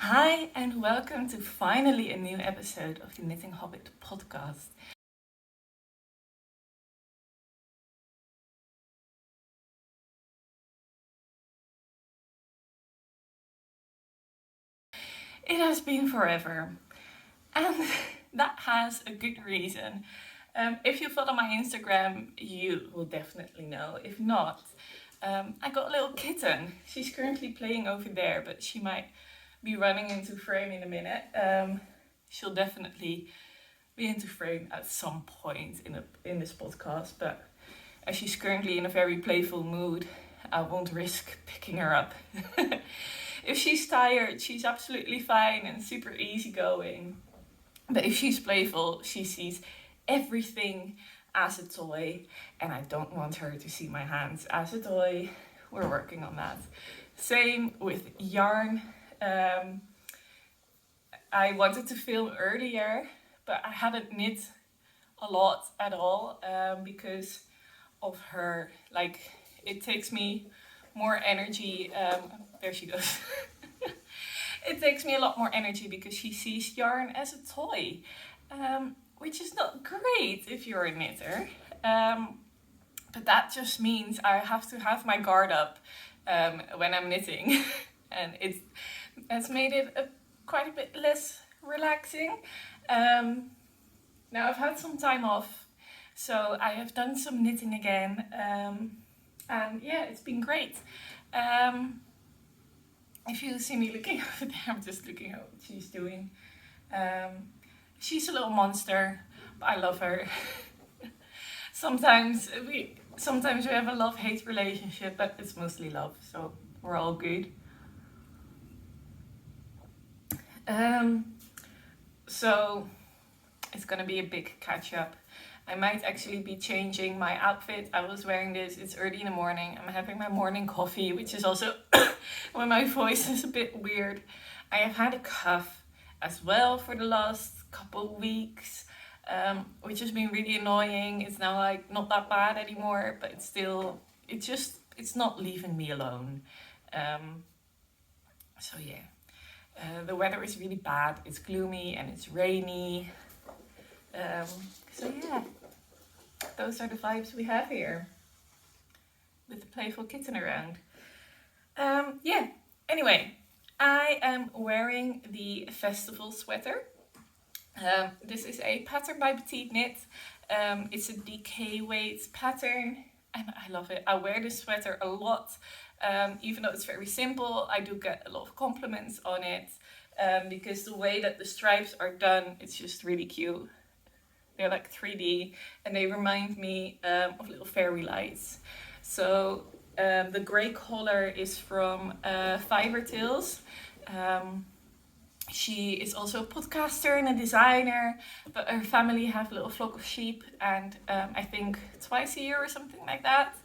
Hi, and welcome to finally a new episode of the Knitting Hobbit Podcast. It has been forever, and that has a good reason. If you follow my Instagram, you will definitely know. If not, I got a little kitten. She's currently playing over there, but she might be running into frame in a minute. She'll definitely be into frame at some point in this podcast, but as she's currently in a very playful mood, I won't risk picking her up. If she's tired, she's absolutely fine and super easygoing. But if she's playful, she sees everything as a toy, and I don't want her to see my hands as a toy. We're working on that. Same with yarn. I wanted to film earlier, but I hadn't knit a lot at all because of her. Like, it takes me more energy. There she goes. It takes me a lot more energy because she sees yarn as a toy, which is not great if you're a knitter. But that just means I have to have my guard up when I'm knitting, and it's made it quite a bit less relaxing. Now I've had some time off, so I have done some knitting again, and yeah, it's been great. If you see me looking over there, I'm just looking at what she's doing. She's a little monster, but I love her. Sometimes we have a love-hate relationship, but it's mostly love, so we're all good. So it's gonna be a big catch-up. I might actually be changing my outfit. I was wearing this, it's early in the morning. I'm having my morning coffee, which is also when my voice is a bit weird. I have had a cough as well for the last couple weeks, which has been really annoying. It's now like not that bad anymore, but it's not leaving me alone. So yeah. The weather is really bad. It's gloomy and it's rainy. So yeah, those are the vibes we have here with the playful kitten around. Yeah, anyway, I am wearing the festival sweater. This is a pattern by Petite Knit. It's a DK weight pattern and I love it. I wear this sweater a lot. Even though it's very simple, I do get a lot of compliments on it because the way that the stripes are done, it's just really cute. They're like 3D and they remind me of little fairy lights. So the grey collar is from Fiber Tales. She is also a podcaster and a designer, but her family have a little flock of sheep, and I think twice a year or something like that,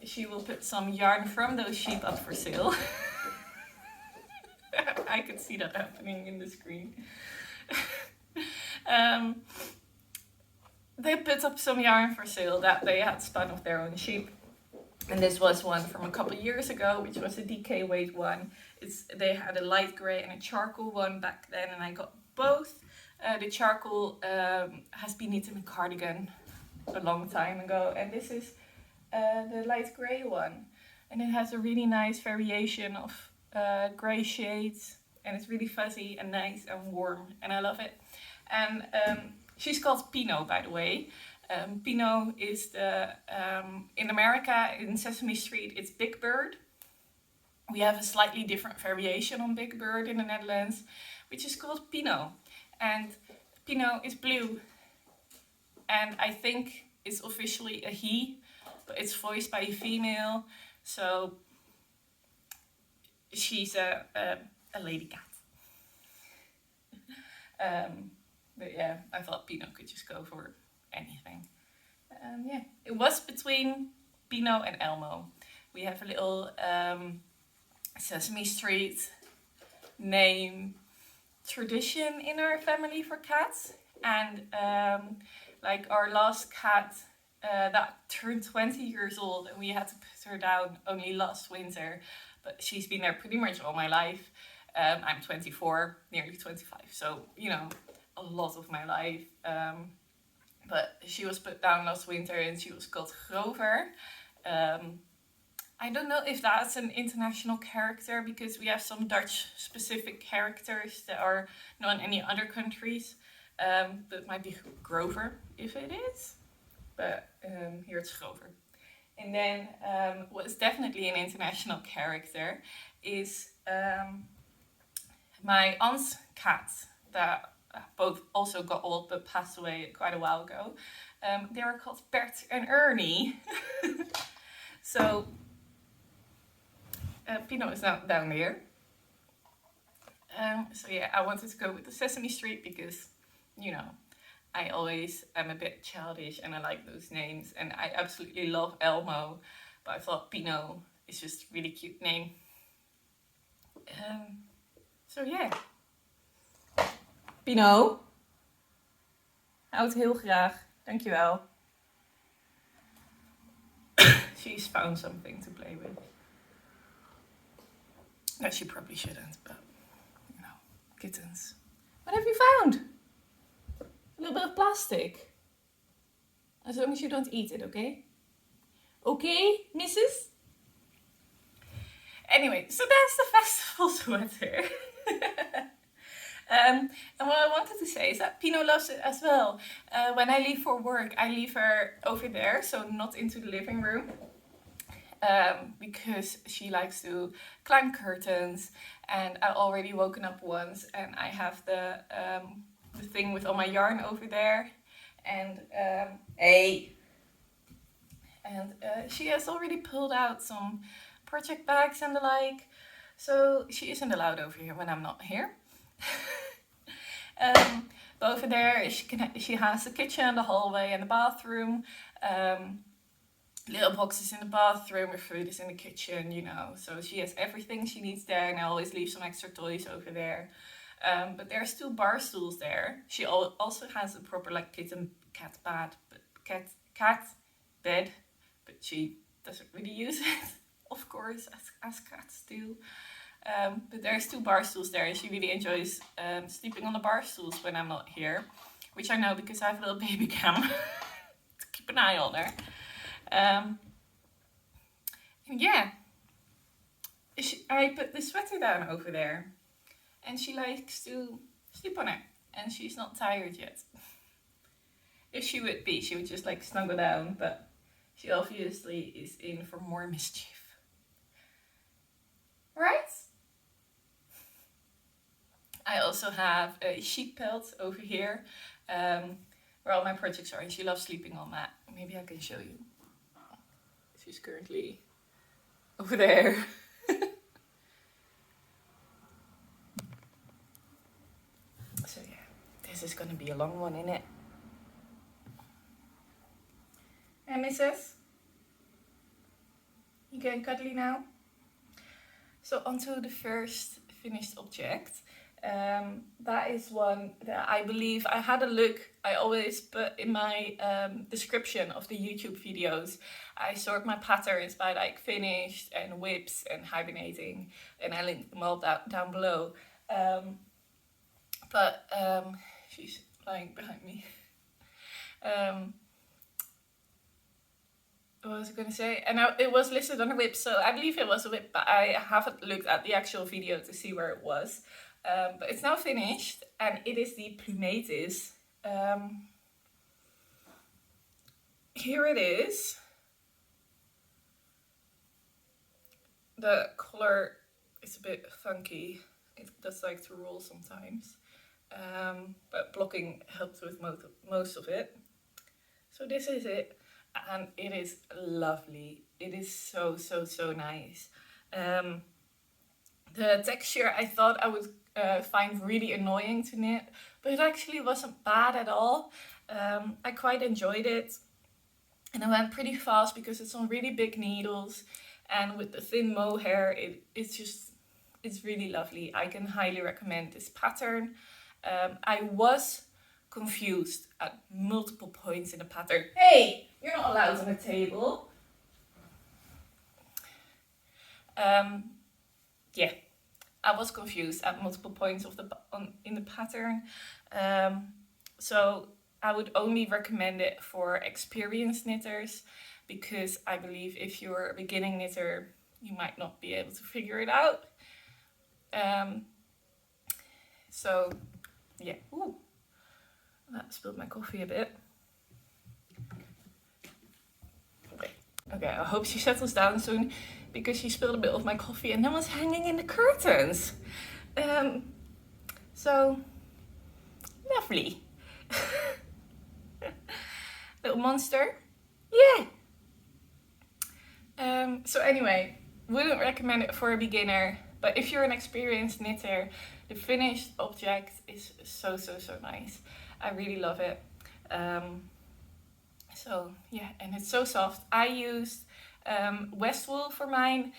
she will put some yarn from those sheep up for sale. I could see that happening in the screen. They put up some yarn for sale that they had spun off their own sheep. And this was one from a couple years ago, which was a DK weight one. They had a light grey and a charcoal one back then, and I got both. The charcoal has been knit in a cardigan a long time ago, and this is the light grey one. And it has a really nice variation of grey shades, and it's really fuzzy and nice and warm, and I love it. And she's called Pinot, by the way. Pinot is in America, in Sesame Street, it's Big Bird. We have a slightly different variation on Big Bird in the Netherlands, which is called Pinot. And Pinot is blue. And I think it's officially a he, but it's voiced by a female. So she's a lady cat. But yeah, I thought Pinot could just go for anything. Yeah, it was between Pinot and Elmo. We have a little Sesame Street name tradition in our family for cats, and like our last cat that turned 20 years old, and we had to put her down only last winter, but she's been there pretty much all my life. I'm 24, nearly 25, so, you know, a lot of my life. But she was put down last winter and she was called Grover. I don't know if that's an international character, because we have some Dutch specific characters that are not in any other countries. But it might be Grover if it is. But here it's Grover. And then what's definitely an international character is my aunt's cat that both also got old but passed away quite a while ago. They were called Bert and Ernie. So Pino is now down there. So yeah, I wanted to go with the Sesame Street because, you know, I always am a bit childish and I like those names, and I absolutely love Elmo, but I thought Pino is just a really cute name. So yeah. Pino, houdt heel graag. Dankjewel. She's found something to play with. No, she probably shouldn't, but, you know, kittens. What have you found? A little bit of plastic. As long as you don't eat it, okay? Okay, missus? Anyway, so that's the festival sweater. And what I wanted to say is that Pino loves it as well. When I leave for work, I leave her over there, so not into the living room. Because she likes to climb curtains, and I already woken up once and I have the thing with all my yarn over there, and she has already pulled out some project bags and the like, so she isn't allowed over here when I'm not here. But over there she has the kitchen, the hallway and the bathroom, little boxes in the bathroom, her food is in the kitchen, you know, so she has everything she needs there, and I always leave some extra toys over there. But there's 2 bar stools there. She also has a proper like cat bed, but she doesn't really use it, of course, as cats do. But there's 2 bar stools there, and she really enjoys sleeping on the bar stools when I'm not here, which I know because I have a little baby cam to keep an eye on her. Yeah, I put the sweater down over there, and she likes to sleep on it, and she's not tired yet. If she would be, she would just like snuggle down, but she obviously is in for more mischief. Right? I also have a sheep pelt over here, where all my projects are, and she loves sleeping on that. Maybe I can show you. She's currently over there. So yeah, this is gonna be a long one, innit? And missus? You getting cuddly now? So onto the first finished object. That is one that I believe I had a look. I always put in my description of the YouTube videos, I sort my patterns by like finished and whips and hibernating, and I link them all down below. But she's lying behind me. What was I going to say? And it was listed on a whip, so I believe it was a whip, but I haven't looked at the actual video to see where it was. But it's now finished, and it is the Plumatis. Here it is. The color is a bit funky. It does like to roll sometimes. But blocking helps with most of it. So this is it. And it is lovely. It is so, so, so nice. The texture I thought I would find really annoying to knit, but it actually wasn't bad at all. I quite enjoyed it. And I went pretty fast because it's on really big needles. And with the thin mohair, it's really lovely. I can highly recommend this pattern. I was confused at multiple points in the pattern. Hey, you're not allowed on the table. Yeah, I was confused at multiple points in the pattern. So I would only recommend it for experienced knitters, because I believe if you're a beginning knitter, you might not be able to figure it out. So yeah, ooh, that spilled my coffee a bit. Okay, I hope she settles down soon, because she spilled a bit of my coffee and then was hanging in the curtains. So lovely. Little monster. Yeah. So anyway, wouldn't recommend it for a beginner, but if you're an experienced knitter, the finished object is so nice. I really love it. So yeah, and it's so soft. I used Westwool for mine.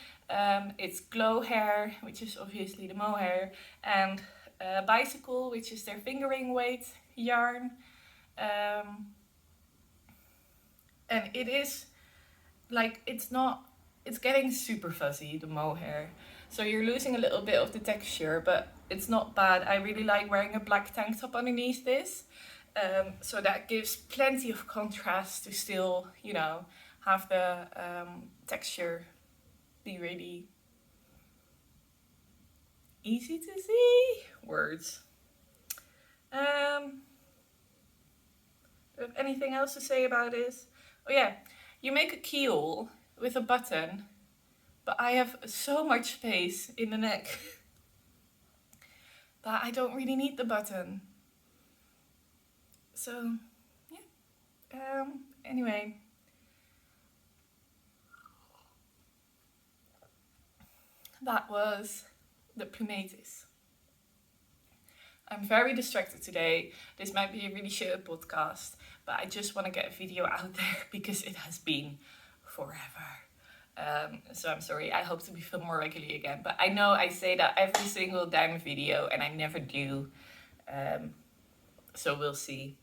It's glow hair, which is obviously the mohair, and bicycle, which is their fingering weight yarn. And it is like, it's getting super fuzzy, the mohair. So you're losing a little bit of the texture, but it's not bad. I really like wearing a black tank top underneath this. So that gives plenty of contrast to still, have the texture be really easy to see. Words. Do I have anything else to say about this? Oh yeah, you make a keel with a button, but I have so much space in the neck that I don't really need the button. So yeah, anyway. That was the plumatis. I'm very distracted today. This might be a really short podcast, but I just want to get a video out there because it has been forever. So I'm sorry. I hope to be filmed more regularly again. But I know I say that every single damn video and I never do. So we'll see.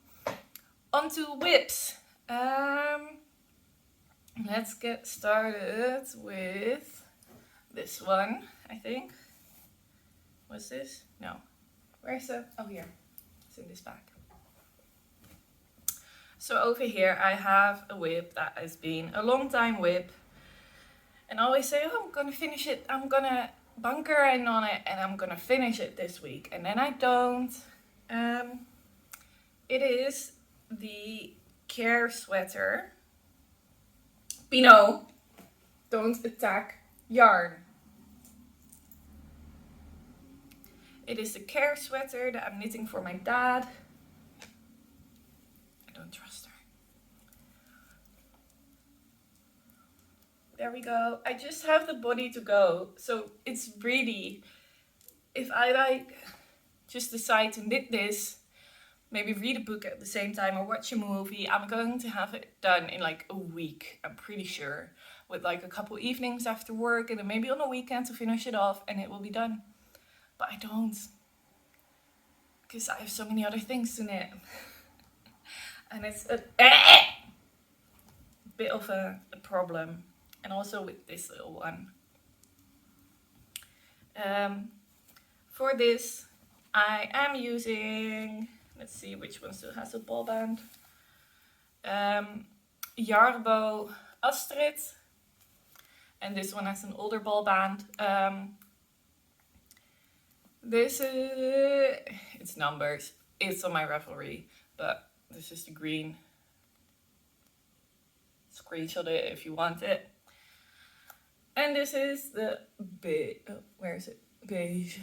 On to whips. Let's get started with this one, I think. What's this? No. Where's the... Oh, here. It's in this bag. So over here I have a whip that has been a long time whip. And I always say, oh, I'm going to finish it. I'm going to bunker in on it and I'm going to finish it this week. And then I don't. It is the Care Sweater. Pino, don't attack yarn. It is the Care Sweater that I'm knitting for my dad. I don't trust her. There we go. I just have the body to go. So it's really, if I just decide to knit this, maybe read a book at the same time or watch a movie, I'm going to have it done in like a week, I'm pretty sure. With like a couple evenings after work and then maybe on a weekend to finish it off and it will be done. But I don't. Because I have so many other things to knit. And it's a bit of a problem. And also with this little one. For this, I am using... Let's see which one still has a ball band. Jarbo Astrid. And this one has an older ball band. This is... It's numbers. It's on my Ravelry. But this is the green. Screenshot it if you want it. And this is the beige. Oh, where is it? Beige.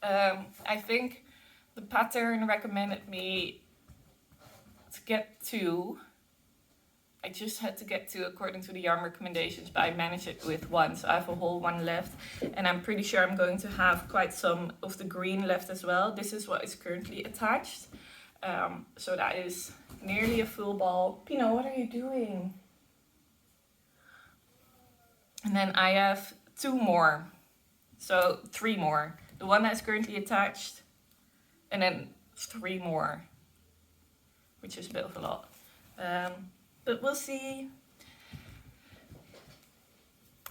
I think the pattern recommended me to get 2. I just had to get 2 according to the yarn recommendations, but I managed it with 1, so I have a whole 1 left. And I'm pretty sure I'm going to have quite some of the green left as well. This is what is currently attached. So that is nearly a full ball. Pino, what are you doing? And then I have 2 more. So 3 more. The one that's currently attached. And then 3 more. Which is a bit of a lot. But we'll see.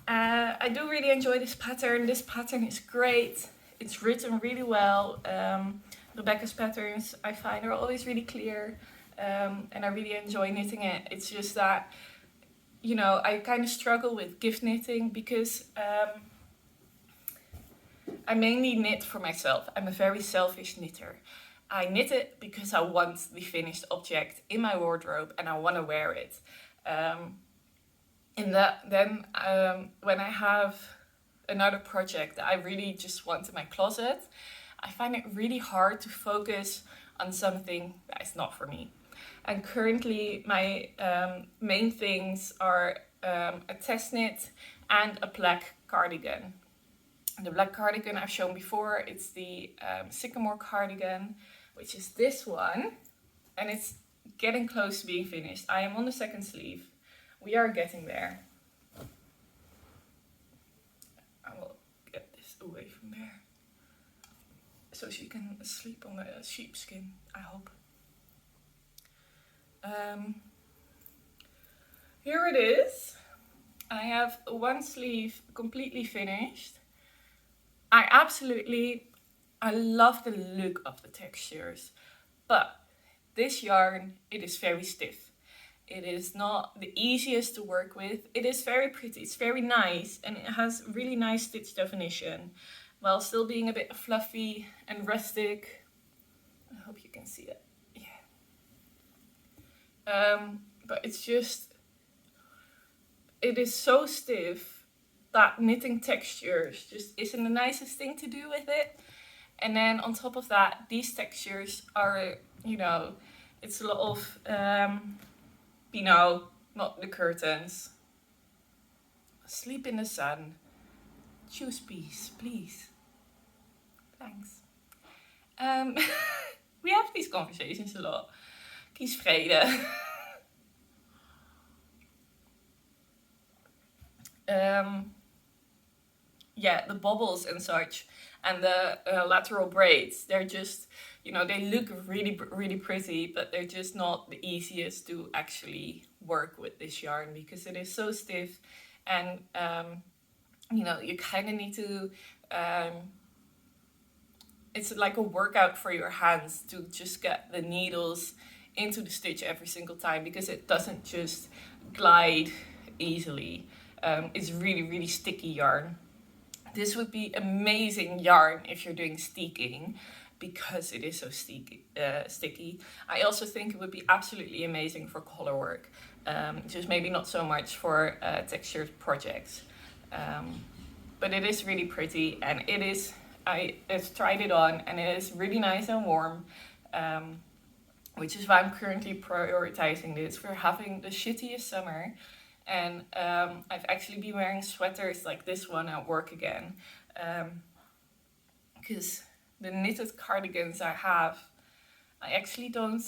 I do really enjoy this pattern. This pattern is great. It's written really well. Rebecca's patterns, I find, are always really clear. And I really enjoy knitting it. It's just that, I kind of struggle with gift knitting because I mainly knit for myself. I'm a very selfish knitter. I knit it because I want the finished object in my wardrobe and I want to wear it. When I have another project that I really just want in my closet, I find it really hard to focus on something that is not for me. And currently my main things are a test knit and a black cardigan. The black cardigan I've shown before, it's the sycamore cardigan, which is this one, and it's getting close to being finished. I am on the second sleeve. We are getting there. I will get this away from there so she can sleep on the sheepskin, I hope. Here it is. I have one sleeve completely finished. I love the look of the textures, but this yarn, it is very stiff. It is not the easiest to work with. It is very pretty, it's very nice, and it has really nice stitch definition, while still being a bit fluffy and rustic. I hope you can see it. Yeah. But it's just, it is so stiff that knitting textures just isn't the nicest thing to do with it. And then on top of that, these textures are, it's a lot of, not the curtains. Sleep in the sun. Choose peace, please. Thanks. We have these conversations a lot. Kies vrede. The bobbles and such, and the lateral braids, they're just, they look really, really pretty, but they're just not the easiest to actually work with this yarn because it is so stiff, and you kind of need to, it's like a workout for your hands to just get the needles into the stitch every single time because it doesn't just glide easily. It's really, really sticky yarn. This would be amazing yarn if you're doing steeking because it is so sticky. I also think it would be absolutely amazing for color work. Just maybe not so much for textured projects. But it is really pretty, and I've tried it on and it is really nice and warm. Which is why I'm currently prioritizing this. We're having the shittiest summer. And I've actually been wearing sweaters like this one at work again. Because the knitted cardigans I have, I actually don't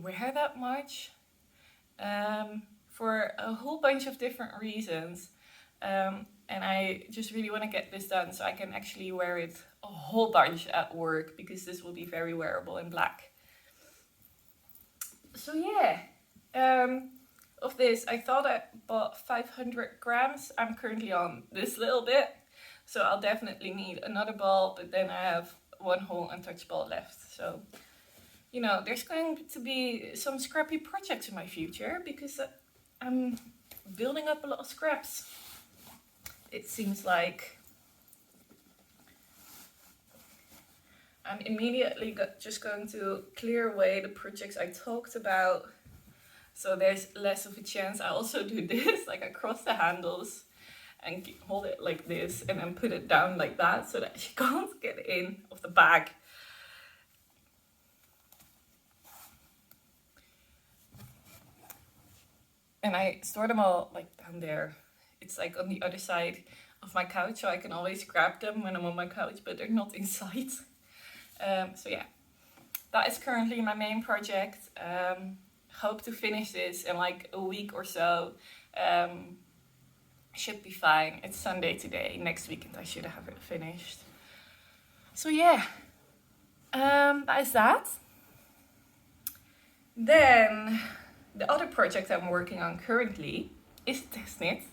wear that much. For a whole bunch of different reasons. And I just really want to get this done so I can actually wear it a whole bunch at work. Because this will be very wearable in black. So yeah. Of this, I thought I bought 500 grams. I'm currently on this little bit, so I'll definitely need another ball, but then I have one whole untouched ball left. So, there's going to be some scrappy projects in my future because I'm building up a lot of scraps. It seems like I'm immediately just going to clear away the projects I talked about. So there's less of a chance. I also do this, like I cross the handles and hold it like this and then put it down like that so that she can't get in of the bag. And I store them all like down there. It's like on the other side of my couch, so I can always grab them when I'm on my couch, but they're not inside. So yeah, that is currently my main project. Hope to finish this in like a week or so. Should be fine. It's Sunday today. Next weekend I should have it finished. So yeah, that is that. Then the other project I'm working on currently is test knit.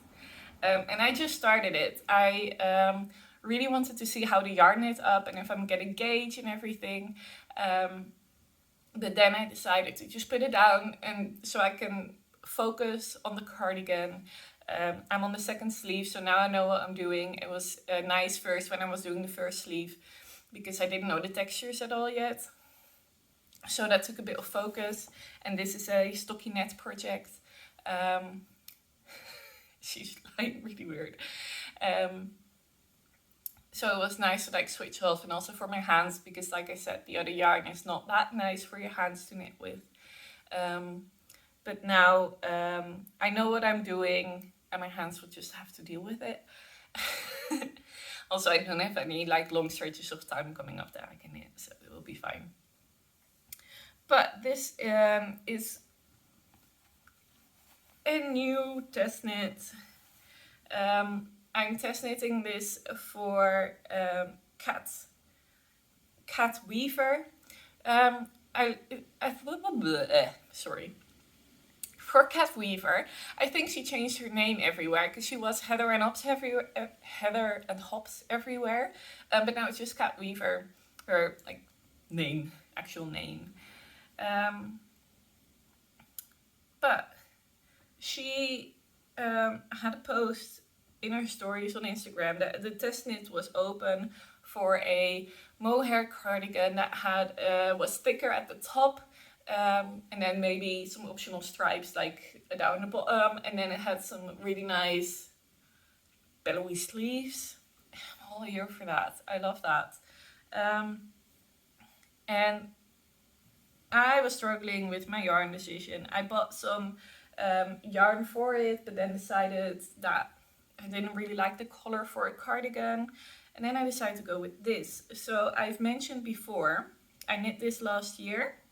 And I just started it. I really wanted to see how the yarn knit up and if I'm getting gauge and everything. But then I decided to just put it down and so I can focus on the cardigan. I'm on the second sleeve, so now I know what I'm doing. It was nice first when I was doing the first sleeve because I didn't know the textures at all yet. So that took a bit of focus, and this is a stockinette project. She's like really weird. So it was nice to like switch off, and also for my hands because like I said, the other yarn is not that nice for your hands to knit with. But now I know what I'm doing and my hands will just have to deal with it. Also, I don't have any like long stretches of time coming up that I can knit, so it will be fine. But this is a new test knit. I'm test knitting this for Cat Weaver. Sorry. For Cat Weaver, I think she changed her name everywhere because she was Heather and Hops everywhere, but now it's just Cat Weaver, her like name, actual name. But she had a post in her stories on Instagram that the test knit was open for a mohair cardigan that had was thicker at the top. And then maybe some optional stripes like down the bottom, and then it had some really nice bellowy sleeves. I'm all here for that. I love that. And I was struggling with my yarn decision. I bought some yarn for it, but then decided that I didn't really like the color for a cardigan, and then I decided to go with this. So I've mentioned before, I knit this last year.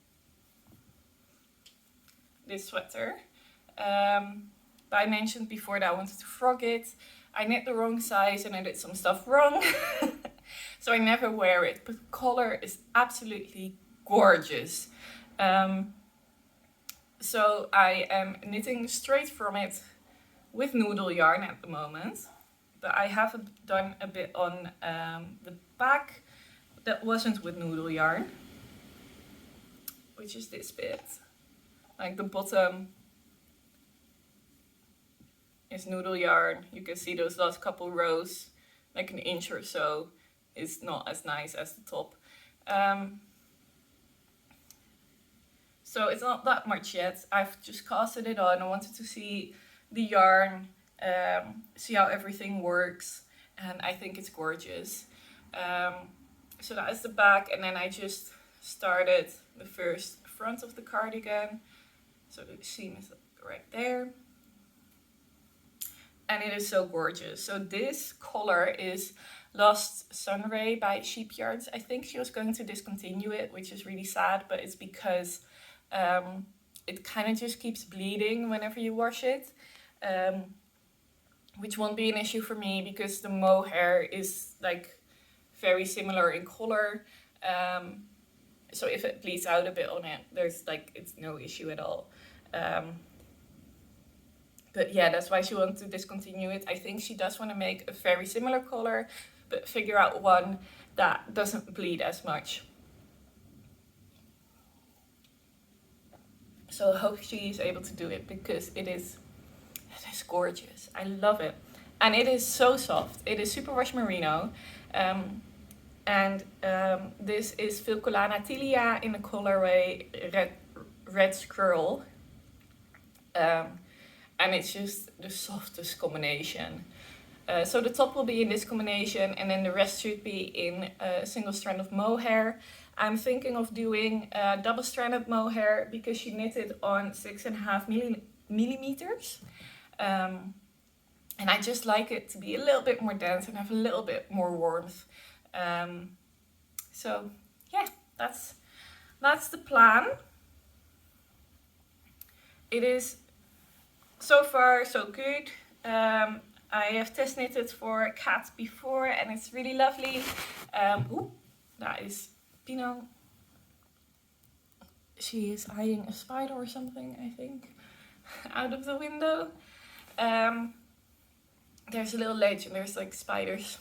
This sweater, but I mentioned before that I wanted to frog it. I knit the wrong size and I did some stuff wrong, so I never wear it, but the color is absolutely gorgeous. So I am knitting straight from it with noodle yarn at the moment, but I have done a bit on the back that wasn't with noodle yarn, which is this bit. Like the bottom is noodle yarn. You can see those last couple rows, like an inch or so, is not as nice as the top. So it's not that much yet. I've just casted it on. I wanted to see the yarn, see how everything works, and I think it's gorgeous. So that is the back, and then I just started the first front of the cardigan. So the seam is right there. And it is so gorgeous. So this color is Lost Sunray by Sheepyards. I think she was going to discontinue it, which is really sad, but it's because it kind of just keeps bleeding whenever you wash it. Which won't be an issue for me because the mohair is like very similar in color. So if it bleeds out a bit on it, there's like, it's no issue at all. But yeah, that's why she wanted to discontinue it. I think she does want to make a very similar color, but figure out one that doesn't bleed as much. So I hope she is able to do it because it is gorgeous. I love it. And it is so soft. It is superwash merino. This is Vilcolana Tilia in the colorway Red Squirrel. And it's just the softest combination. So the top will be in this combination, and then the rest should be in a single strand of mohair. I'm thinking of doing double-stranded mohair because she knitted on 6.5 millimeters. And I just like it to be a little bit more dense and have a little bit more warmth. So yeah, that's the plan. It is so far so good. I have test knitted for Cat before and it's really lovely. That is Pino. She is eyeing a spider or something, I think, out of the window. there's a little ledge and there's like spiders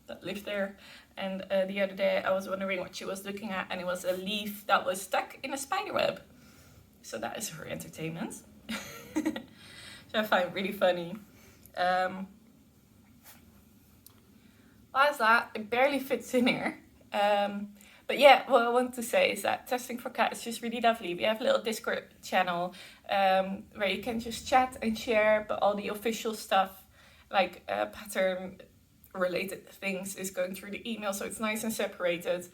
that live there. And the other day I was wondering what she was looking at, and it was a leaf that was stuck in a spider web. So that is her entertainment. Which I find really funny. Why is that? It barely fits in here. But yeah, what I want to say is that Testing for Cat is just really lovely. We have a little Discord channel where you can just chat and share, but all the official stuff, like pattern related things, is going through the email, so it's nice and separated.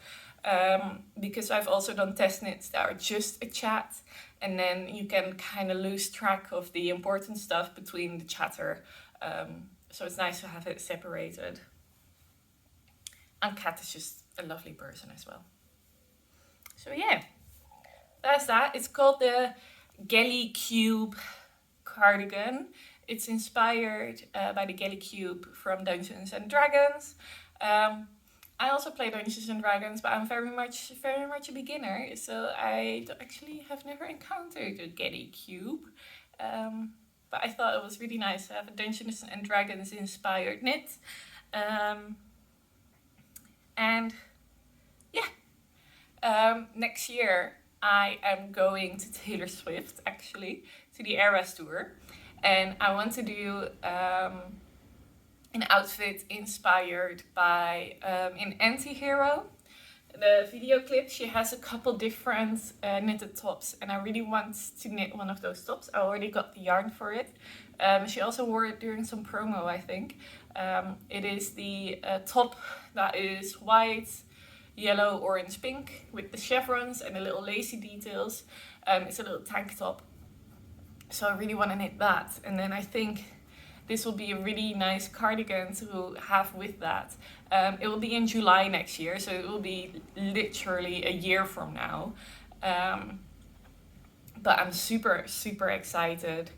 Because I've also done test knits that are just a chat, and then you can kind of lose track of the important stuff between the chatter. So it's nice to have it separated. And Kat is just a lovely person as well. So yeah, that's that. It's called the Gelly Cube cardigan. It's inspired by the Gelly Cube from Dungeons and Dragons. I also play Dungeons and Dragons, but I'm very much a beginner, so I actually have never encountered a Gelly Cube. But I thought it was really nice to have a Dungeons and Dragons inspired knit. And yeah, next year I am going to Taylor Swift, actually, to the Eras Tour. And I want to do an outfit inspired by an anti-hero. The video clip, she has a couple different knitted tops, and I really want to knit one of those tops. I already got the yarn for it. She also wore it during some promo, I think. It is the top that is white, yellow, orange, pink with the chevrons and the little lacy details. It's a little tank top. So I really want to knit that. And then I think this will be a really nice cardigan to have with that. It will be in July next year, so it will be literally a year from now. But I'm super, super excited.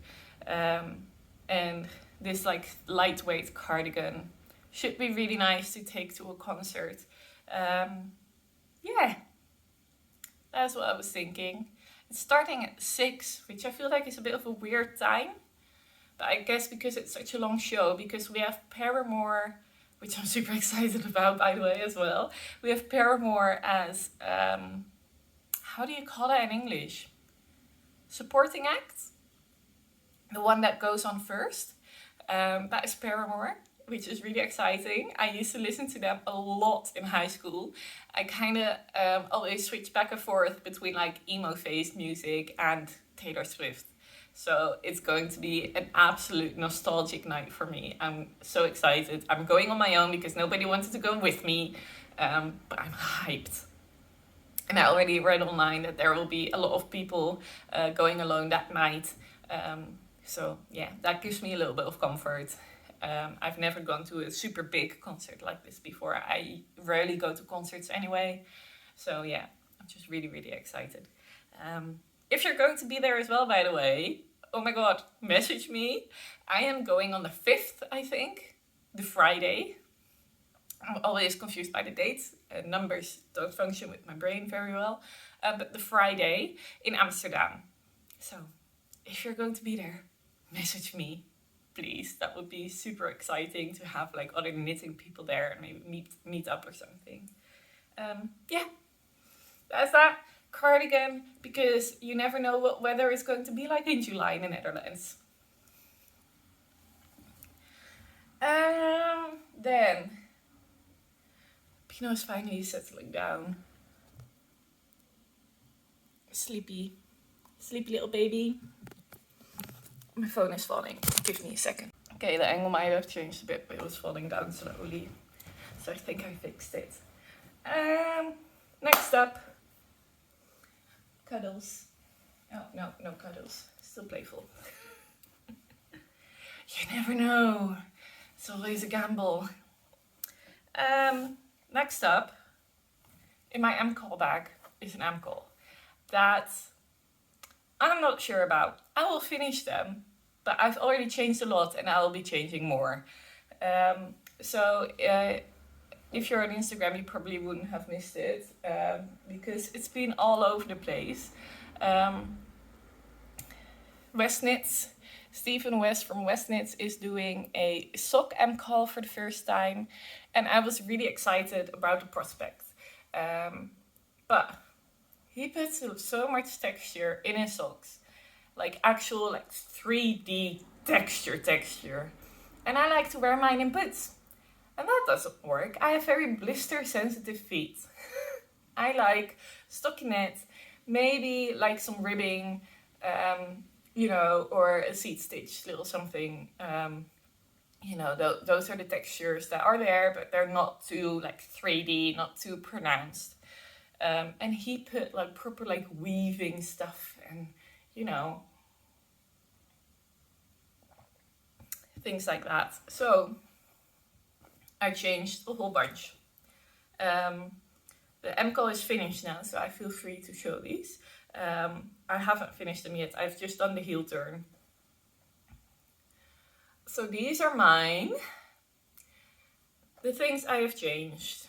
And this like lightweight cardigan should be really nice to take to a concert. Yeah, that's what I was thinking. It's starting at 6, which I feel like is a bit of a weird time. But I guess because it's such a long show, because we have Paramore, which I'm super excited about, by the way, as well. We have Paramore as, how do you call that in English? Supporting act? The one that goes on first. That is Paramore, which is really exciting. I used to listen to them a lot in high school. I kind of always switch back and forth between like emo phase music and Taylor Swift. So it's going to be an absolute nostalgic night for me. I'm so excited. I'm going on my own because nobody wanted to go with me, but I'm hyped. And I already read online that there will be a lot of people going alone that night. So yeah, that gives me a little bit of comfort. I've never gone to a super big concert like this before. I rarely go to concerts anyway. So yeah, I'm just really, really excited. If you're going to be there as well, by the way, oh my god, message me. I am going on the 5th, I think, the Friday. I'm always confused by the dates. Numbers don't function with my brain very well. But the Friday in Amsterdam. So if you're going to be there, message me, please. That would be super exciting to have like other knitting people there and maybe meet up or something. Yeah, that's that. Cardigan, because you never know what weather is going to be like in July in the Netherlands. Then Pino's finally settling down. Sleepy little baby. My phone is falling. Give me a second. Okay, the angle might have changed a bit, but it was falling down slowly. So I think I fixed it. Next up, cuddles. Oh, no cuddles. Still playful. You never know. It's always a gamble. Next up, in my MCall bag is an MCall that I'm not sure about. I will finish them, but I've already changed a lot and I will be changing more. So if you're on Instagram, you probably wouldn't have missed it because it's been all over the place. West Knits Stephen West from West Knits is doing a sock call for the first time, and I was really excited about the prospect. But he puts so much texture in his socks, like actual like 3D texture. And I like to wear mine in boots. And that doesn't work. I have very blister sensitive feet. I like stockinette, maybe like some ribbing, or a seat stitch, little something. Those are the textures that are there, but they're not too like 3D, not too pronounced. And he put like proper like weaving stuff and, things like that. So I changed a whole bunch. The MCO is finished now, so I feel free to show these. I haven't finished them yet. I've just done the heel turn. So these are mine. The things I have changed.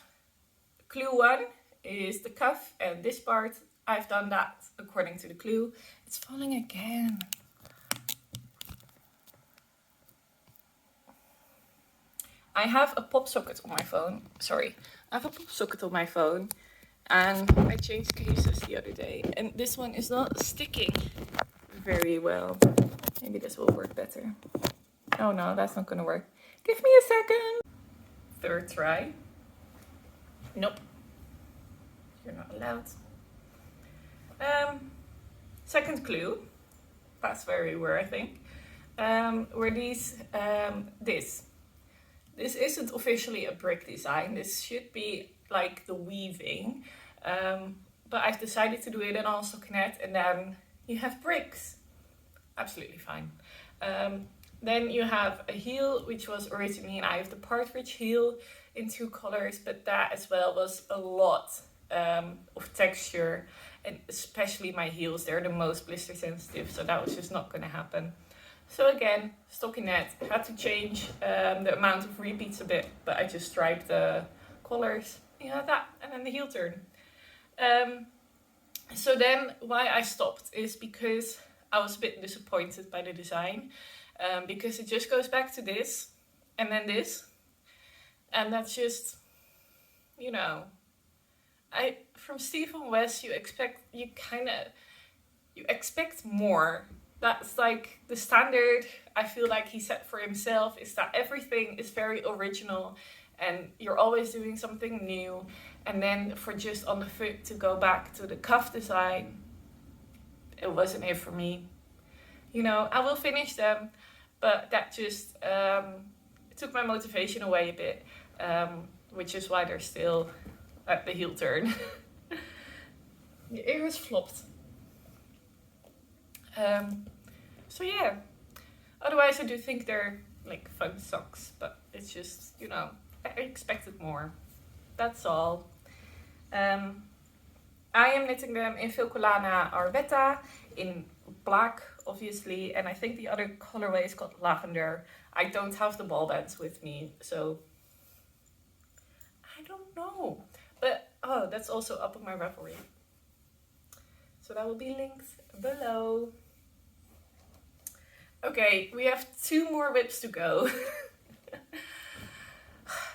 Clue 1 is the cuff and this part. I've done that according to the clue. It's falling again. I have a pop socket on my phone. Sorry. I have a pop socket on my phone. And I changed cases the other day. And this one is not sticking very well. Maybe this will work better. Oh no, that's not going to work. Give me a second. Third try. Nope. You're not allowed. Second clue. That's where we were, I think. Were these, this. This isn't officially a brick design. This should be like the weaving. But I've decided to do it in all stockinette, and then you have bricks. Absolutely fine. Then you have a heel, which was originally, and I have the partridge heel in 2 colors, but that as well was a lot of texture, and especially my heels, they're the most blister sensitive, so that was just not going to happen. So again, stockinette, had to change the amount of repeats a bit, but I just striped the collars, that, and then the heel turn. So then why I stopped is because I was a bit disappointed by the design, because it just goes back to this, and then this, and that's just, from Stephen West, you expect more. That's like the standard I feel like he set for himself, is that everything is very original and you're always doing something new. And then for just on the foot to go back to the cuff design, it wasn't it for me. I will finish them, but that just took my motivation away a bit, which is why they're still at the heel turn. The ear is flopped. So yeah, otherwise I do think they're like fun socks, but it's just, I expected more. That's all. I am knitting them in Filcolana Arbetta, in black obviously, and I think the other colorway is called lavender. I don't have the ball bands with me, so I don't know. But that's also up on my Ravelry. So that will be linked below. Okay, we have 2 more whips to go.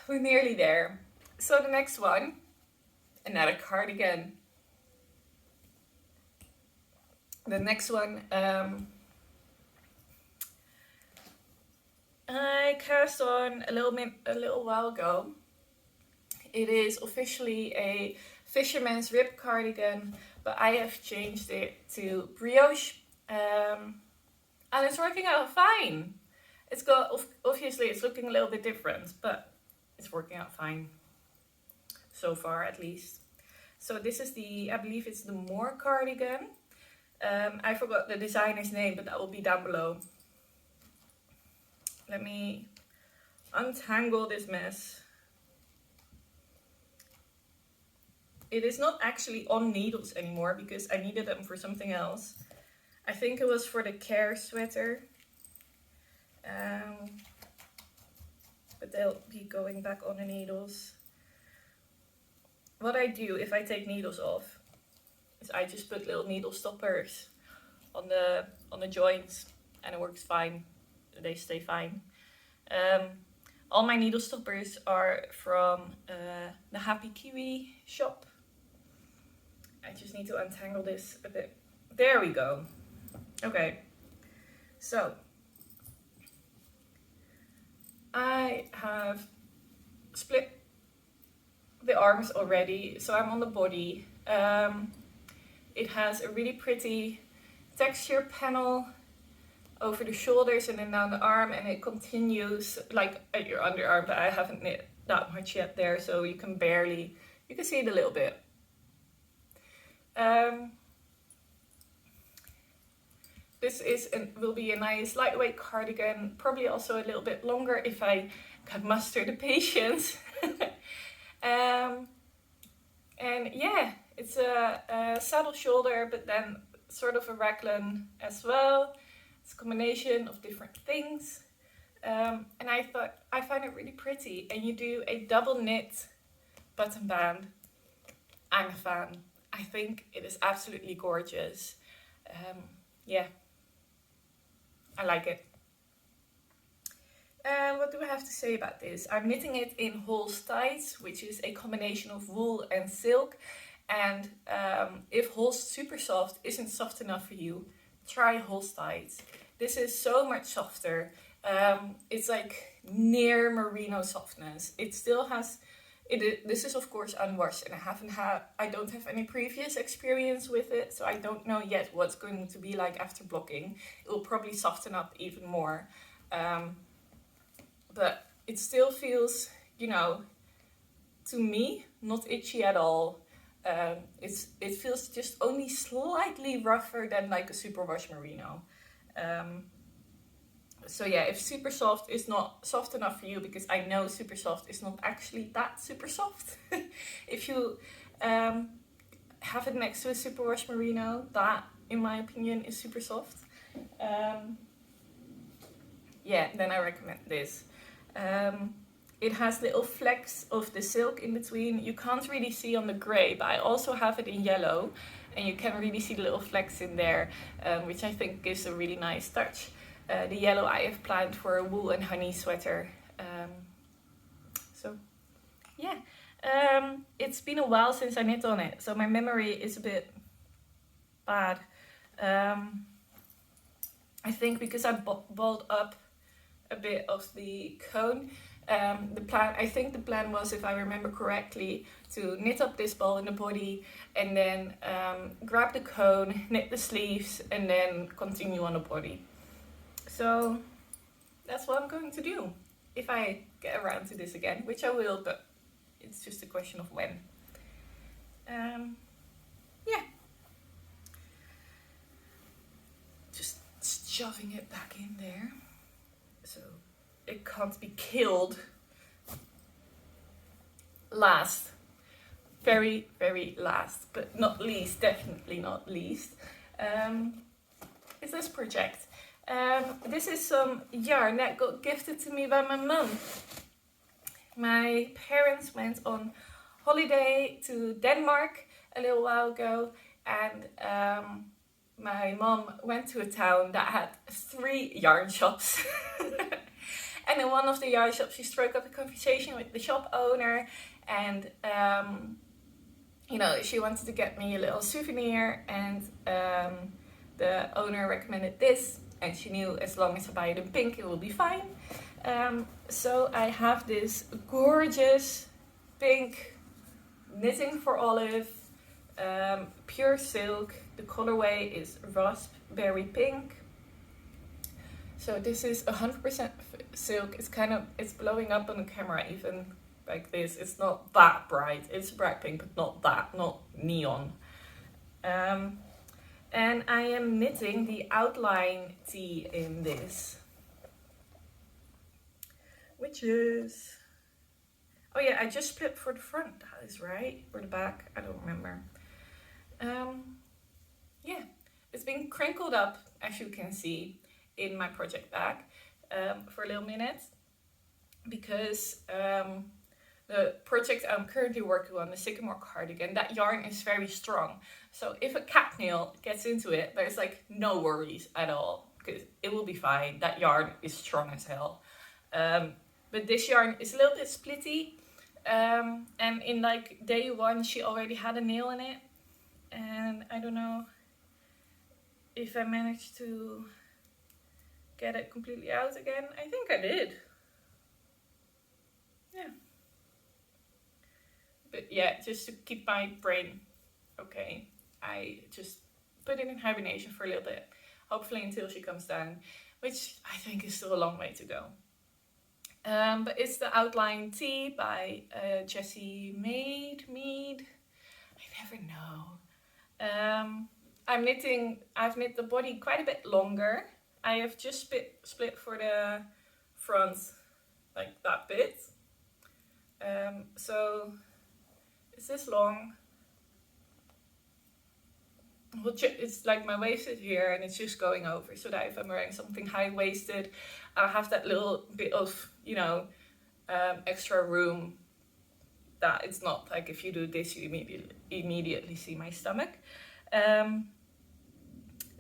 We're nearly there. So the next one, another cardigan. The next one, I cast on a little while ago. It is officially a fisherman's rib cardigan, but I have changed it to brioche. And it's working out fine. Obviously it's looking a little bit different, but it's working out fine. So far, at least. So this is I believe it's the Moore cardigan. I forgot the designer's name, but that will be down below. Let me untangle this mess. It is not actually on needles anymore because I needed them for something else. I think it was for the Care sweater. But they'll be going back on the needles. What I do if I take needles off is I just put little needle stoppers on the joints and it works fine. They stay fine. All my needle stoppers are from the Happy Kiwi shop. I just need to untangle this a bit. There we go. Okay, so I have split the arms already, so I'm on the body. It has a really pretty texture panel over the shoulders and then down the arm, and it continues like at your underarm, but I haven't knit that much yet there, so you can see it a little bit. This will be a nice lightweight cardigan, probably also a little bit longer if I can muster the patience. And yeah, it's a saddle shoulder, but then sort of a raglan as well. It's a combination of different things. And I find it really pretty. And you do a double knit button band. I'm a fan. I think it is absolutely gorgeous. Yeah, I like it. What do I have to say about this? I'm knitting it in Holst Tights, which is a combination of wool and silk. And if Holst Super Soft isn't soft enough for you, try Holst Tights. This is so much softer. It's like near merino softness. It still has. This is of course unwashed, and I don't have any previous experience with it, so I don't know yet what's going to be like after blocking. It will probably soften up even more. But it still feels, to me, not itchy at all. It feels just only slightly rougher than like a superwash merino. So yeah, if super soft is not soft enough for you, because I know super soft is not actually that super soft. If you have it next to a superwash merino, that in my opinion is super soft. Yeah, then I recommend this. It has little flecks of the silk in between. You can't really see on the grey, but I also have it in yellow, and you can really see the little flecks in there, which I think gives a really nice touch. The yellow I have planned for a wool and honey sweater. So yeah, it's been a while since I knit on it, so my memory is a bit bad. I think because I balled up a bit of the cone. I think the plan was, if I remember correctly, to knit up this ball in the body and then grab the cone, knit the sleeves, and then continue on the body. So that's what I'm going to do if I get around to this again, which I will, but it's just a question of when. Yeah. Just shoving it back in there so it can't be killed. Last, very, very last, but not least, definitely not least, is this project. This is some yarn that got gifted to me by my mum. My parents went on holiday to Denmark a little while ago, and my mom went to a town that had 3 yarn shops. And in one of the yarn shops, she struck up a conversation with the shop owner, and she wanted to get me a little souvenir, and the owner recommended this, and she knew as long as I buy it in pink, it will be fine. So I have this gorgeous pink knitting for olive, pure silk. The colorway is raspberry pink. So this is 100% silk. It's blowing up on the camera even like this. It's not that bright. It's bright pink, but not neon. And I am knitting the outline tee in this, which is, oh yeah, I just split for the front, that is right, for the back, I don't remember. Yeah, it's been crinkled up, as you can see, in my project bag for a little minute, because the project I'm currently working on, the Sycamore cardigan, that yarn is very strong. So if a cat nail gets into it, there's like no worries at all. because it will be fine. That yarn is strong as hell. But this yarn is a little bit splitty. And in like day one, she already had a nail in it. And I don't know if I managed to get it completely out again. I think I did. Yeah. But yeah, just to keep my brain okay, I just put it in hibernation for a little bit. Hopefully until she comes down, which I think is still a long way to go. But it's the Outline Tee by Jessie Mead. I never know. I've knit the body quite a bit longer. I have just split for the front, like that bit. So it's this long. It's like my waist is here and it's just going over, so that if I'm wearing something high-waisted, I'll have that little bit of, extra room, that it's not like if you do this you immediately see my stomach.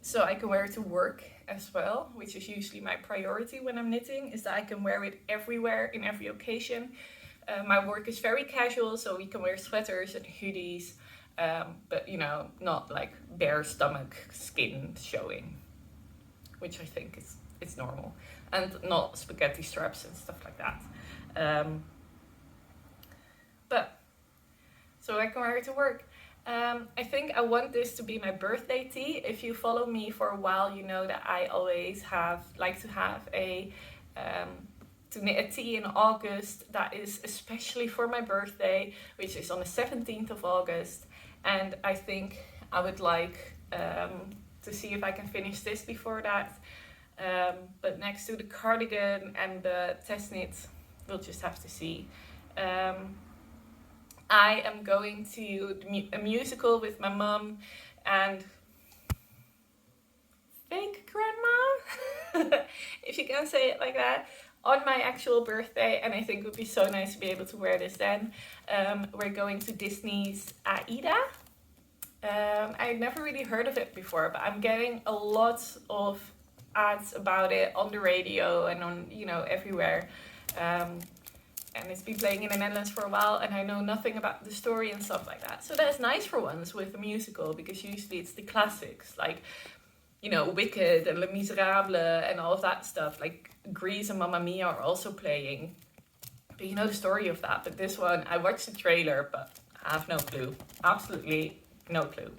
So I can wear it to work as well, which is usually my priority when I'm knitting, is that I can wear it everywhere in every occasion. My work is very casual, so we can wear sweaters and hoodies, but not like bare stomach skin showing, which I think is normal, and not spaghetti straps and stuff like that. But so I can wear it to work. I think I want this to be my birthday tee. If you follow me for a while, you know that I always like to have to knit a tee in August that is especially for my birthday, which is on the 17th of August. And I think I would like to see if I can finish this before that. But next to the cardigan and the test knit, we'll just have to see. I am going to a musical with my mum and fake grandma, if you can say it like that, on my actual birthday, and I think it would be so nice to be able to wear this then. We're going to Disney's Aida. I'd never really heard of it before, but I'm getting a lot of ads about it on the radio and on, everywhere. And it's been playing in the Netherlands for a while, and I know nothing about the story and stuff like that. So that's nice for once with a musical, because usually it's the classics, like, Wicked and Les Miserables and all of that stuff. Like Grease and Mamma Mia are also playing. But you know the story of that. But this one, I watched the trailer, but I have no clue. Absolutely no clue.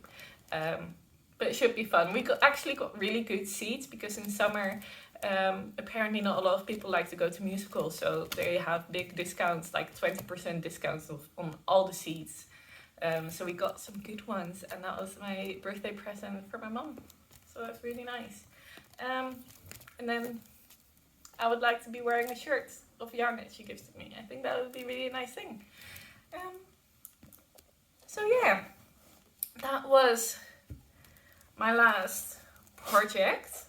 But it should be fun. We actually got really good seats, because in summer, apparently not a lot of people like to go to musicals, so they have big discounts, like 20% discounts on all the seats. So we got some good ones, and that was my birthday present for my mom. So that's really nice. And then I would like to be wearing a shirt of yarn that she gives to me. I think that would be really a nice thing. So yeah, that was my last project.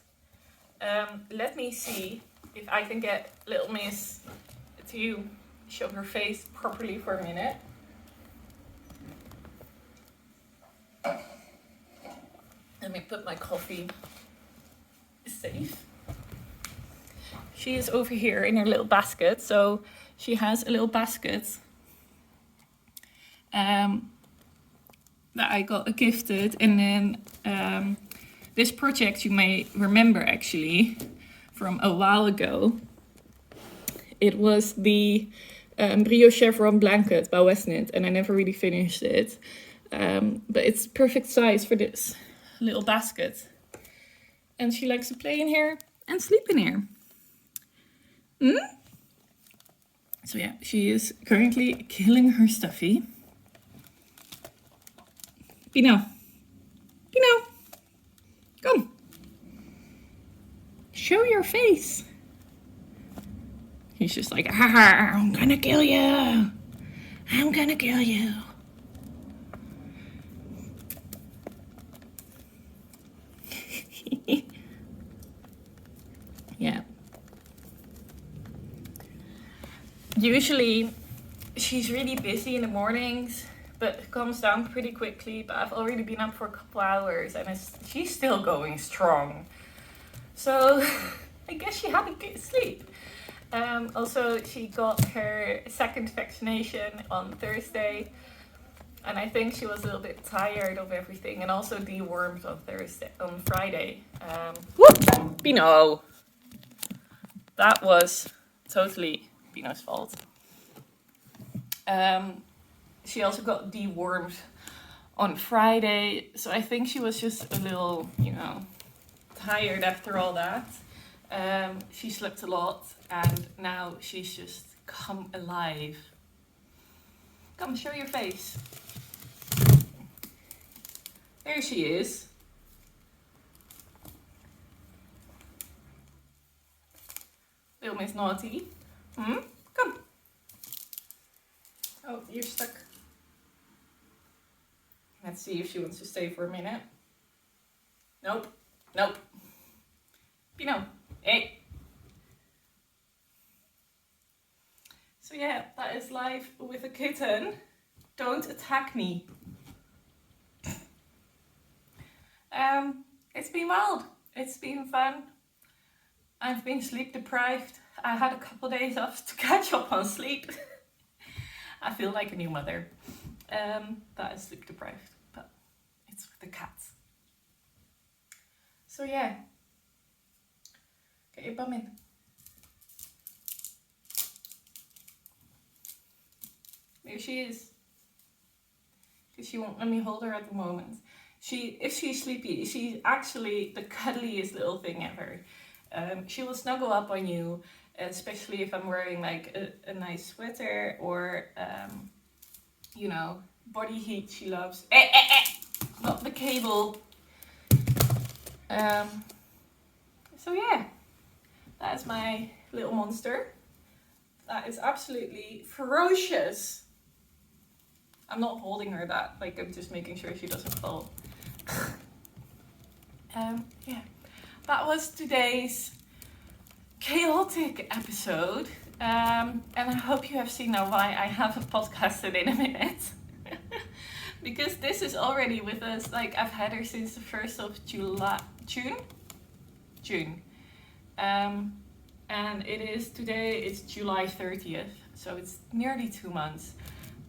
Let me see if I can get little miss to show her face properly for a minute. Let me put my coffee safe. She is over here in her little basket. So she has a little basket that I got gifted. And then this project you may remember actually from a while ago. It was the Brio Chevron blanket by Westnit, and I never really finished it. But it's perfect size for this little basket. And she likes to play in here and sleep in here. So yeah, she is currently killing her stuffy. Pino, come. Show your face. He's just like, I'm gonna kill you. I'm gonna kill you. Yeah. Usually she's really busy in the mornings, but it calms down pretty quickly. But I've already been up for a couple hours, and she's still going strong. So I guess she had a good sleep. Also, she got her second vaccination on Thursday, and I think she was a little bit tired of everything, and also dewormed on Friday. Whoop! Pino! That was totally Pino's fault. She also got dewormed on Friday, so I think she was just a little, tired after all that. She slept a lot, and now she's just come alive. Come, show your face. There she is. Little Miss Naughty. Come. Oh, you're stuck. Let's see if she wants to stay for a minute. Nope. Pino, hey. So yeah, that is life with a kitten. Don't attack me. It's been wild. It's been fun. I've been sleep deprived. I had a couple days off to catch up on sleep. I feel like a new mother. That is sleep deprived, but it's with the cats. So yeah. Get your bum in. There she is. Because she won't let me hold her at the moment. If she's sleepy, she's actually the cuddliest little thing ever. She will snuggle up on you, especially if I'm wearing like a nice sweater or, body heat she loves. Not the cable. So yeah, that's my little monster. That is absolutely ferocious. I'm not holding her that, like I'm just making sure she doesn't fall. Yeah, that was today's chaotic episode. And I hope you have seen now why I haven't podcasted in a minute. Because this is already with us, like I've had her since the 1st of June. And it's July 30th, so it's nearly 2 months,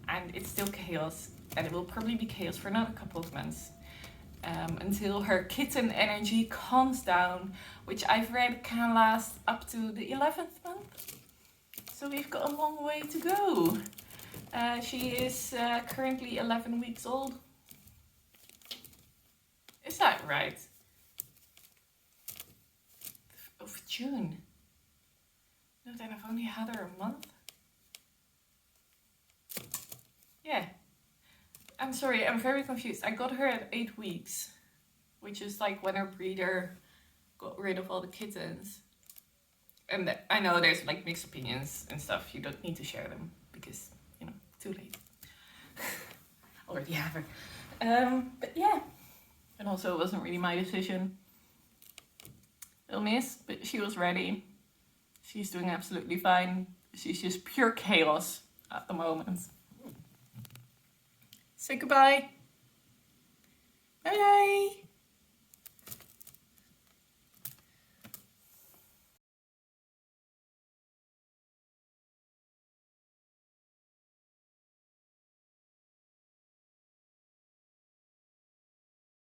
and it's still chaos, and it will probably be chaos for another couple of months, until her kitten energy calms down, which I've read can last up to the 11th month. So we've got a long way to go. She is currently 11 weeks old. Is that right? Of June. No, then I've only had her a month. Yeah. I'm sorry, I'm very confused. I got her at 8 weeks, which is like when her breeder got rid of all the kittens. And I know there's like mixed opinions and stuff. You don't need to share them because, too late. Already have her. But yeah. And also it wasn't really my decision. Little miss, but she was ready. She's doing absolutely fine. She's just pure chaos at the moment. Say goodbye. Bye.